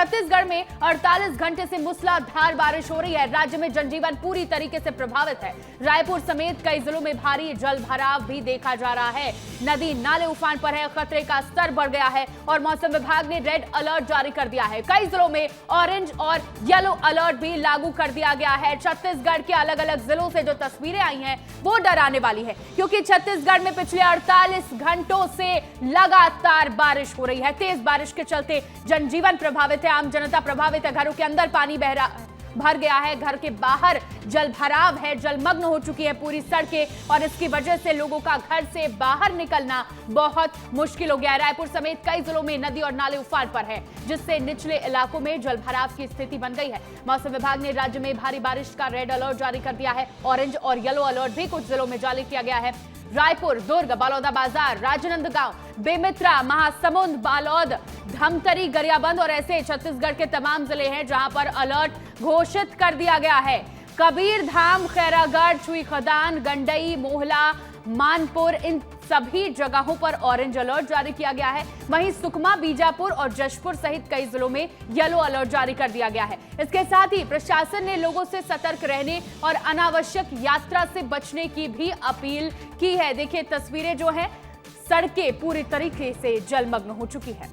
छत्तीसगढ़ में 48 घंटे से मूसलाधार बारिश हो रही है। राज्य में जनजीवन पूरी तरीके से प्रभावित है। रायपुर समेत कई जिलों में भारी जलभराव भी देखा जा रहा है। नदी नाले उफान पर है, खतरे का स्तर बढ़ गया है और मौसम विभाग ने रेड अलर्ट जारी कर दिया है। कई जिलों में ऑरेंज और येलो अलर्ट भी लागू कर दिया गया है। छत्तीसगढ़ के अलग अलग जिलों से जो तस्वीरें आई हैं वो डराने वाली है, क्योंकि छत्तीसगढ़ में पिछले 48 घंटों से लगातार बारिश हो रही है। तेज बारिश के चलते जनजीवन प्रभावित है, आम जनता प्रभावित है। घरों के अंदर पानी भर गया है, घर के बाहर जलभराव है, जलमग्न हो चुकी है पूरी सड़कें और इसकी वजह से लोगों का घर से बाहर निकलना बहुत मुश्किल हो गया है। रायपुर समेत कई जिलों में नदी और नाले उफान पर है, जिससे निचले इलाकों में जलभराव की स्थिति बन गई है। मौसम विभाग ने राज्य में भारी बारिश का रेड अलर्ट जारी कर दिया है। ऑरेंज और येलो अलर्ट भी कुछ जिलों में जारी किया गया है। रायपुर, दुर्ग, बलौदाबाजार, राजनांदगांव, बेमित्रा, महासमुंद, बालोद, धमतरी, गरियाबंद और ऐसे छत्तीसगढ़ के तमाम जिले हैं जहां पर अलर्ट घोषित कर दिया गया है। कबीरधाम, खैरागढ़, छुईखदान, गंडई, मोहला, मानपुर, इन सभी जगहों पर ऑरेंज अलर्ट जारी किया गया है। वहीं सुकमा, बीजापुर और जशपुर सहित कई जिलों में येलो अलर्ट जारी कर दिया गया है। इसके साथ ही प्रशासन ने लोगों से सतर्क रहने और अनावश्यक यात्रा से बचने की भी अपील की है। देखिए तस्वीरें जो हैं, सड़कें पूरी तरीके से जलमग्न हो चुकी है।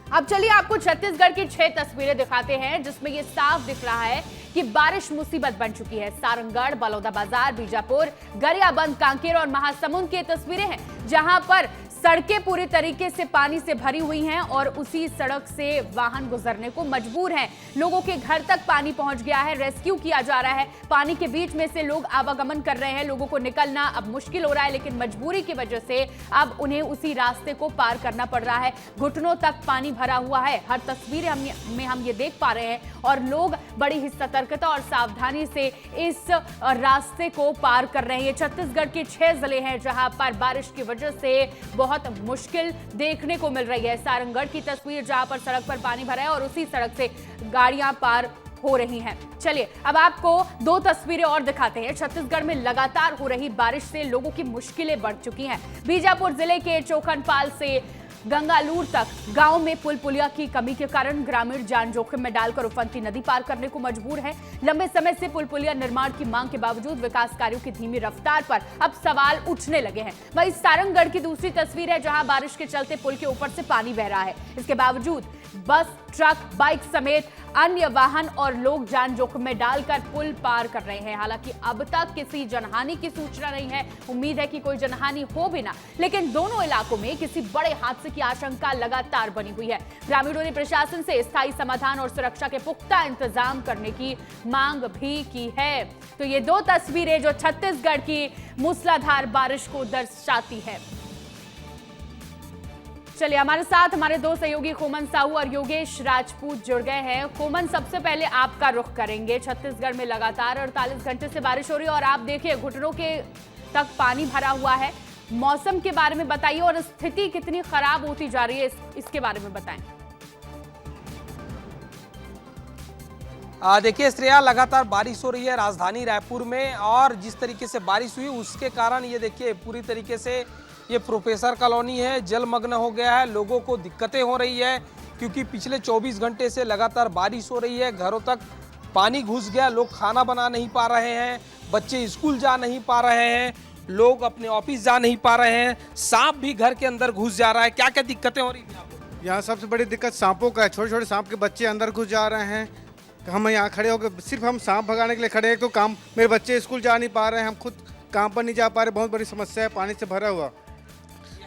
अब चलिए आपको छत्तीसगढ़ की 6 तस्वीरें दिखाते हैं, जिसमें यह साफ दिख रहा है कि बारिश मुसीबत बन चुकी है। सारंगढ़, बलौदाबाजार, बीजापुर, गरियाबंद, कांकेर और महासमुंद की तस्वीरें हैं, जहां पर सड़कें पूरी तरीके से पानी से भरी हुई हैं और उसी सड़क से वाहन गुजरने को मजबूर हैं। लोगों के घर तक पानी पहुंच गया है, रेस्क्यू किया जा रहा है। पानी के बीच में से लोग आवागमन कर रहे हैं, लोगों को निकलना अब मुश्किल हो रहा है, लेकिन मजबूरी की वजह से अब उन्हें उसी रास्ते को पार करना पड़ रहा है। घुटनों तक पानी भरा हुआ है। हर तस्वीर में हम ये देख पा रहे हैं और लोग बड़ी ही सतर्कता और सावधानी से इस रास्ते को पार कर रहे हैं। ये छत्तीसगढ़ के 6 जिले हैं जहां पर बारिश की वजह से बहुत मुश्किल देखने को मिल रही है। सारंगढ़ की तस्वीर जहां पर सड़क पर पानी भरा है और उसी सड़क से गाड़ियां पार हो रही हैं। चलिए अब आपको 2 तस्वीरें और दिखाते हैं। छत्तीसगढ़ में लगातार हो रही बारिश से लोगों की मुश्किलें बढ़ चुकी हैं। बीजापुर जिले के चोखनपाल से गंगालूर तक गांव में पुल पुलिया की कमी के कारण ग्रामीण जान जोखिम में डालकर उफनती नदी पार करने को मजबूर है। लंबे समय से पुल पुलिया निर्माण की मांग के बावजूद विकास कार्यों की धीमी रफ्तार पर अब सवाल उठने लगे हैं। वहीं सारंगढ़ की दूसरी तस्वीर है, जहां बारिश के चलते पुल के ऊपर से पानी बह रहा है। इसके बावजूद बस, ट्रक, बाइक समेत अन्य वाहन और लोग जान जोखिम में डालकर पुल पार कर रहे हैं। हालांकि अब तक किसी जनहानि की सूचना नहीं है। उम्मीद है कि कोई जनहानि हो भी ना, लेकिन दोनों इलाकों में किसी बड़े हादसे की आशंका लगातार बनी हुई है। ग्रामीणों ने प्रशासन से स्थायी समाधान और सुरक्षा के पुख्ता इंतजाम करने की मांग भी की है। तो ये 2 तस्वीरें जो छत्तीसगढ़ की मूसलाधार बारिश को दर्शाती है। चलिए हमारे साथ हमारे 2 सहयोगी खोमन साहू और योगेश राजपूत जुड़ गए हैं। खोमन, सबसे पहले आपका रुख करेंगे। छत्तीसगढ़ में लगातार 48 घंटे से बारिश हो रही है और आप देखिए घुटनों के तक पानी भरा हुआ है। मौसम के बारे में बताइए और स्थिति कितनी खराब होती जा रही है, इसके बारे में बताएं। देखिए श्रेया, लगातार बारिश हो रही है राजधानी रायपुर में और जिस तरीके से बारिश हुई उसके कारण ये देखिए पूरी तरीके से ये प्रोफेसर कॉलोनी है, जलमग्न हो गया है। लोगों को दिक्कतें हो रही है क्योंकि पिछले 24 घंटे से लगातार बारिश हो रही है। घरों तक पानी घुस गया, लोग खाना बना नहीं पा रहे हैं, बच्चे स्कूल जा नहीं पा रहे हैं, लोग अपने ऑफिस जा नहीं पा रहे हैं, सांप भी घर के अंदर घुस जा रहा है। क्या क्या दिक्कतें हो रही है आपको? यहाँ सबसे बड़ी दिक्कत सांपों का है। छोटे छोटे सांप के बच्चे अंदर घुस जा रहे हैं। हम यहाँ खड़े होकर सिर्फ हम सांप भगाने के लिए खड़े हैं, तो काम मेरे बच्चे स्कूल जा नहीं पा रहे हैं, हम खुद काम पर नहीं जा पा रहे। बहुत बड़ी समस्या है, पानी से भरा हुआ।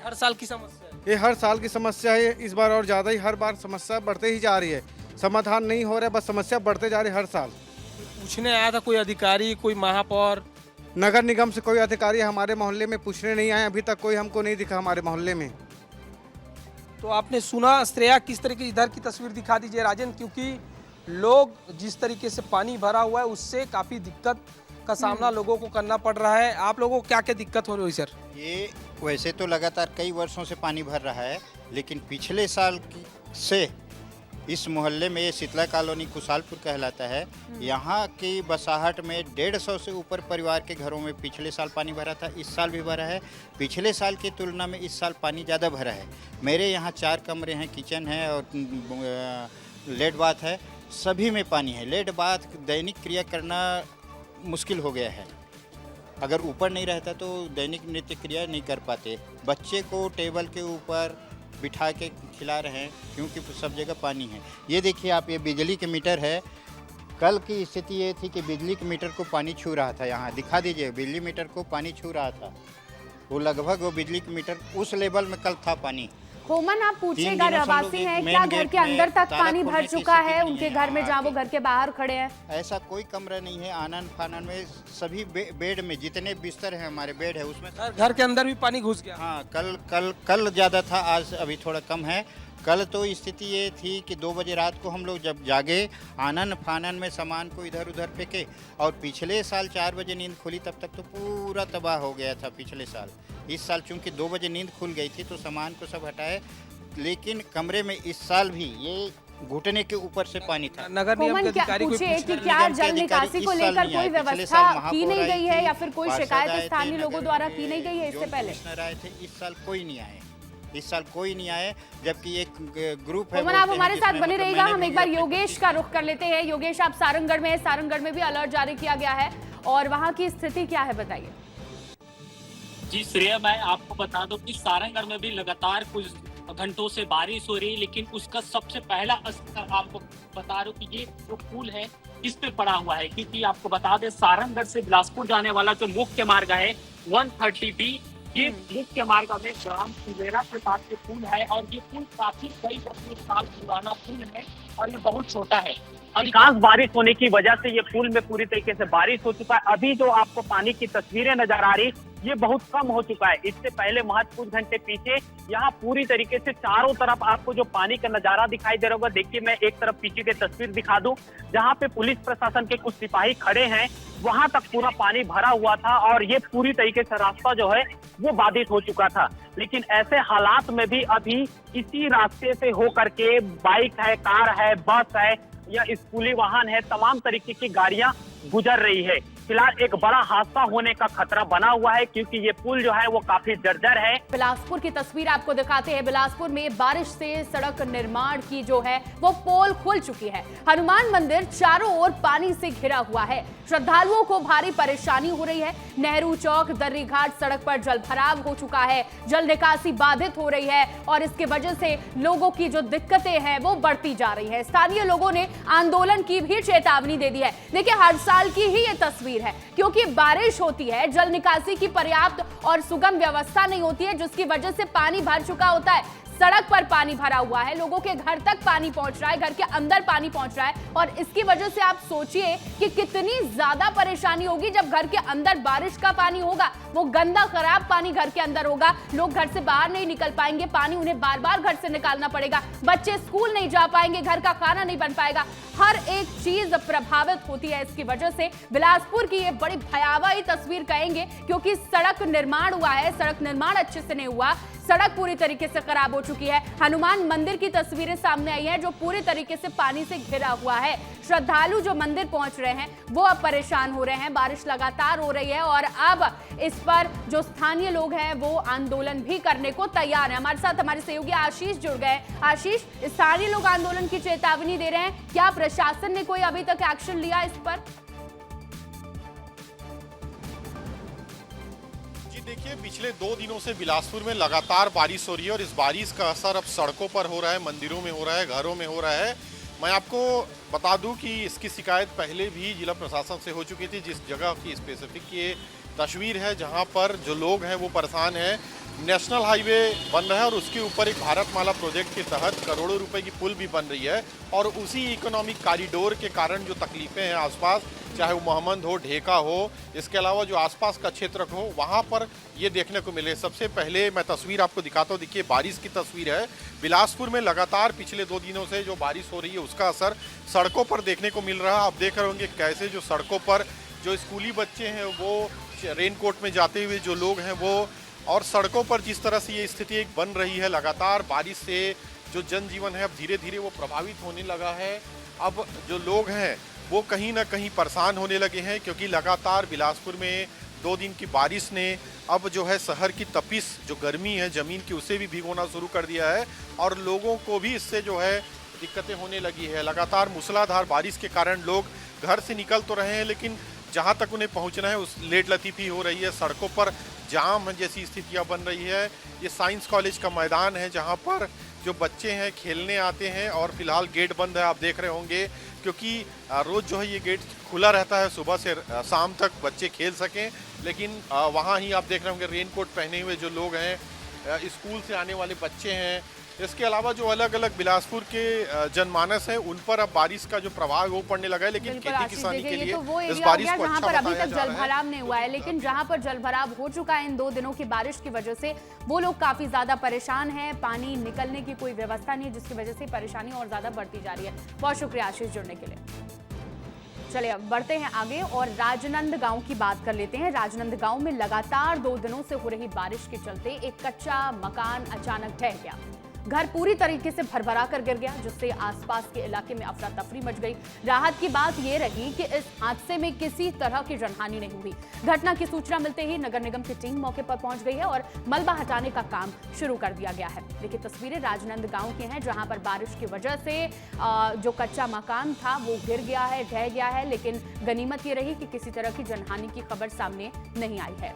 हर साल की समस्या है, ये हर साल की समस्या है। इस बार और ज़्यादा ही, हर बार समस्या बढ़ते ही जा रही है, समाधान नहीं हो रहा है, बस समस्या बढ़ते जा रही है हर साल। पूछने आया था कोई अधिकारी, कोई महापौर? नगर निगम से कोई अधिकारी हमारे मोहल्ले में पूछने नहीं आए, अभी तक कोई हमको नहीं दिखा हमारे मोहल्ले में। तो आपने सुना श्रेया, किस तरीके इधर की तस्वीर दिखा दीजिए राजन, क्योंकि लोग जिस तरीके से पानी भरा हुआ है उससे काफ़ी दिक्कत का सामना लोगों को करना पड़ रहा है। आप लोगों को क्या क्या दिक्कत हो रही है सर? ये वैसे तो लगातार कई वर्षों से पानी भर रहा है, लेकिन पिछले साल से इस मोहल्ले में, ये शीतला कॉलोनी कुशालपुर कहलाता है, यहाँ की बसाहट में 150 से ऊपर परिवार के घरों में पिछले साल पानी भरा था, इस साल भी भरा है। पिछले साल की तुलना में इस साल पानी ज़्यादा भरा है। मेरे यहाँ 4 कमरे हैं, किचन है और लेड बाथ है, सभी में पानी है। लेड बाथ दैनिक क्रिया करना मुश्किल हो गया है। अगर ऊपर नहीं रहता तो दैनिक नित्य क्रिया नहीं कर पाते। बच्चे को टेबल के ऊपर बिठा के खिला रहे हैं क्योंकि सब जगह पानी है। ये देखिए आप, ये बिजली के मीटर है। कल की स्थिति ये थी कि बिजली के मीटर को पानी छू रहा था। यहाँ दिखा दीजिए, बिजली मीटर को पानी छू रहा था। वो लगभग वो बिजली के मीटर उस लेवल में कल था पानी। होमन, आप पूछिएगा रहवासी हैं, क्या घर के अंदर तक पानी भर चुका है उनके घर में जहाँ वो घर के बाहर खड़े हैं? ऐसा कोई कमरा नहीं है। आनन फानन में सभी बेड में जितने बिस्तर हैं हमारे बेड है उसमें घर के अंदर भी पानी घुस गया। हाँ, कल ज़्यादा था, आज अभी थोड़ा कम है। कल तो स्थिति ये थी कि 2 बजे रात को हम लोग जब जागे, आनन फानन में सामान को इधर उधर फेंके, और पिछले साल 4 बजे नींद खुली तब तक तो पूरा तबाह हो गया था पिछले साल। इस साल चूंकि 2 बजे नींद खुल गई थी तो सामान को सब हटाए, लेकिन कमरे में इस साल भी ये घुटने के ऊपर से पानी था। नगर निगम के अधिकारी को पूछे कि क्या जल निकासी को लेकर कोई व्यवस्था की नहीं गई है या फिर कोई शिकायत स्थानीय लोगों द्वारा की नहीं गई है इससे पहले? आए थे, इस साल कोई नहीं आए। इस साल कोई नहीं आए, जबकि एक ग्रुप है। आप हमारे साथ बने रहिएगा। हम एक बार योगेश का रुख कर लेते हैं। योगेश, आप सारंगगढ़ में है, सारंगगढ़ में भी अलर्ट जारी किया गया है और वहाँ की स्थिति क्या है, बताइए। जी श्रेया, मैं आपको बता दूं कि सारंगगढ़ में भी लगातार कुछ घंटों से बारिश हो रही है, लेकिन उसका सबसे पहला असर आपको बता दूं कि ये जो पुल है इस पे पड़ा हुआ है, क्योंकि आपको बता दें सारंगगढ़ से बिलासपुर जाने वाला जो मुख्य मार्ग है 130B, ये मुख्य मार्ग में ग्राम कुबेरा के पास ये पुल है और ये पुल काफी कई साल पुराना पुल है और ये बहुत छोटा है। अधिकांश बारिश होने की वजह से ये पुल में पूरी तरीके से बारिश हो चुका है। अभी जो आपको पानी की तस्वीरें नजर आ रही ये बहुत कम हो चुका है। इससे पहले महज कुछ घंटे पीछे यहाँ पूरी तरीके से चारों तरफ आपको जो पानी का नजारा दिखाई दे रहा होगा। देखिए, मैं एक तरफ पीछे की तस्वीर दिखा दूं, जहाँ पे पुलिस प्रशासन के कुछ सिपाही खड़े हैं, वहां तक पूरा पानी भरा हुआ था और ये पूरी तरीके से रास्ता जो है वो बाधित हो चुका था। लेकिन ऐसे हालात में भी अभी इसी रास्ते से होकर के बाइक है, कार है, बस है या स्कूली वाहन है, तमाम तरीके की गाड़ियां गुजर रही है। फिलहाल एक बड़ा हादसा होने का खतरा बना हुआ है क्योंकि ये पुल जो है वो काफी जर्जर है। बिलासपुर की तस्वीर आपको दिखाते हैं। बिलासपुर में बारिश से सड़क निर्माण की जो है वो पोल खुल चुकी है। हनुमान मंदिर चारों ओर पानी से घिरा हुआ है। श्रद्धालुओं को भारी परेशानी हो रही है। नेहरू चौक, दर्री घाट सड़क पर जल भराव हो चुका है, जल निकासी बाधित हो रही है और इसके वजह से लोगों की जो दिक्कतें हैं वो बढ़ती जा रही है। स्थानीय लोगों ने आंदोलन की भी चेतावनी दे दी है। देखिए, हर साल की ही ये तस्वीर है, क्योंकि बारिश होती है, जल निकासी की पर्याप्त और सुगम व्यवस्था नहीं होती है, जिसकी वजह से पानी भर चुका होता है। सड़क पर पानी भरा हुआ है, लोगों के घर तक पानी पहुंच रहा है, घर के अंदर पानी पहुंच रहा है और इसकी वजह से आप सोचिए कि कितनी ज्यादा परेशानी होगी जब घर के अंदर बारिश का पानी होगा। वो गंदा खराब पानी घर के अंदर होगा, लोग घर से बाहर नहीं निकल पाएंगे, पानी उन्हें बार बार घर से निकालना पड़ेगा, बच्चे स्कूल नहीं जा पाएंगे, घर का खाना नहीं बन पाएगा, हर एक चीज प्रभावित होती है। इसकी वजह से बिलासपुर की ये बड़ी भयावह तस्वीर कहेंगे, क्योंकि सड़क निर्माण हुआ है, सड़क निर्माण अच्छे से नहीं हुआ, सड़क पूरी तरीके से खराब हो चुकी है। हनुमान मंदिर की तस्वीरें सामने आई हैं जो पूरी तरीके से पानी से घिरा हुआ है। श्रद्धालु जो मंदिर पहुंच रहे हैं वो अब परेशान हो रहे हैं। बारिश लगातार हो रही है और अब इस पर जो स्थानीय लोग हैं वो आंदोलन भी करने को तैयार हैं। हमारे साथ हमारे सहयोगी आशीष जुड़ गए। आशीष, स्थानीय लोग आंदोलन की चेतावनी दे रहे हैं, क्या प्रशासन ने कोई अभी तक एक्शन लिया इस पर? देखिए, पिछले 2 दिनों से बिलासपुर में लगातार बारिश हो रही है और इस बारिश का असर अब सड़कों पर हो रहा है, मंदिरों में हो रहा है, घरों में हो रहा है। मैं आपको बता दूं कि इसकी शिकायत पहले भी जिला प्रशासन से हो चुकी थी। जिस जगह की स्पेसिफिक ये तस्वीर है जहां पर जो लोग हैं वो परेशान हैं। नेशनल हाईवे बन रहा है और उसके ऊपर एक भारतमाला प्रोजेक्ट के तहत करोड़ों रुपए की पुल भी बन रही है और उसी इकोनॉमिक कॉरिडोर के कारण जो तकलीफें हैं आसपास, चाहे वो मोहम्मद हो, ढेका हो, इसके अलावा जो आसपास का क्षेत्र हो, वहाँ पर ये देखने को मिले। सबसे पहले मैं तस्वीर आपको दिखाता हूँ। देखिए, बारिश की तस्वीर है। बिलासपुर में लगातार पिछले 2 दिनों से जो बारिश हो रही है उसका असर सड़कों पर देखने को मिल रहा है। आप देख रहे होंगे कैसे जो सड़कों पर जो स्कूली बच्चे हैं वो रेनकोट में जाते हुए जो लोग हैं वो, और सड़कों पर जिस तरह से ये स्थिति एक बन रही है, लगातार बारिश से जो जनजीवन है अब धीरे धीरे वो प्रभावित होने लगा है। अब जो लोग हैं वो कहीं ना कहीं परेशान होने लगे हैं क्योंकि लगातार बिलासपुर में 2 दिन की बारिश ने अब जो है शहर की तपिश जो गर्मी है ज़मीन की उसे भी भिगोना शुरू कर दिया है और लोगों को भी इससे जो है दिक्कतें होने लगी है। लगातार मूसलाधार बारिश के कारण लोग घर से निकल तो रहे हैं, लेकिन जहां तक उन्हें पहुंचना है उस लेट लतीफ़ी हो रही है। सड़कों पर जाम जैसी स्थितियां बन रही है। ये साइंस कॉलेज का मैदान है जहां पर जो बच्चे हैं खेलने आते हैं, और फिलहाल गेट बंद है, आप देख रहे होंगे, क्योंकि रोज़ जो है ये गेट खुला रहता है सुबह से शाम तक बच्चे खेल सकें। लेकिन वहाँ ही आप देख रहे होंगे रेनकोट पहने हुए जो लोग हैं, स्कूल से आने वाले बच्चे हैं। इसके अलावा जो अलग अलग बिलासपुर के जनमानस हैं, उन पर अब बारिश का जो प्रभाव है वो पड़ने लगा है। लेकिन खेती किसानी के लिए तो वो इस एरिया बारिश हो को गया अच्छा जहां पर अभी बताया तक जा रहा है। जलभराव नहीं हुआ है, लेकिन जहां पर जलभराव हो चुका है इन 2 दिनों की बारिश की वजह से वो लोग काफी ज्यादा परेशान हैं। पानी निकलने की कोई व्यवस्था नहीं है, जिसकी वजह से परेशानी और ज्यादा बढ़ती जा रही है। बहुत शुक्रिया आशीष जुड़ने के लिए। चलिए अब बढ़ते हैं आगे और राजनंद गांव की बात कर लेते हैं। राजनंद गांव में लगातार 2 दिनों से हो रही बारिश के चलते एक कच्चा मकान अचानक ढह गया। घर पूरी तरीके से भरभरा कर गिर गया, जिससे आसपास के इलाके में अफरा तफरी मच गई। राहत की बात यह रही कि इस हादसे में किसी तरह की जनहानि नहीं हुई। घटना की सूचना मिलते ही नगर निगम की टीम मौके पर पहुंच गई है और मलबा हटाने का काम शुरू कर दिया गया है। देखिए तस्वीरें राजनंद गांव की हैं, जहां पर बारिश की वजह से जो कच्चा मकान था वो गिर गया है, ढह गया है, लेकिन गनीमत ये रही कि किसी तरह की जनहानि की खबर सामने नहीं आई है।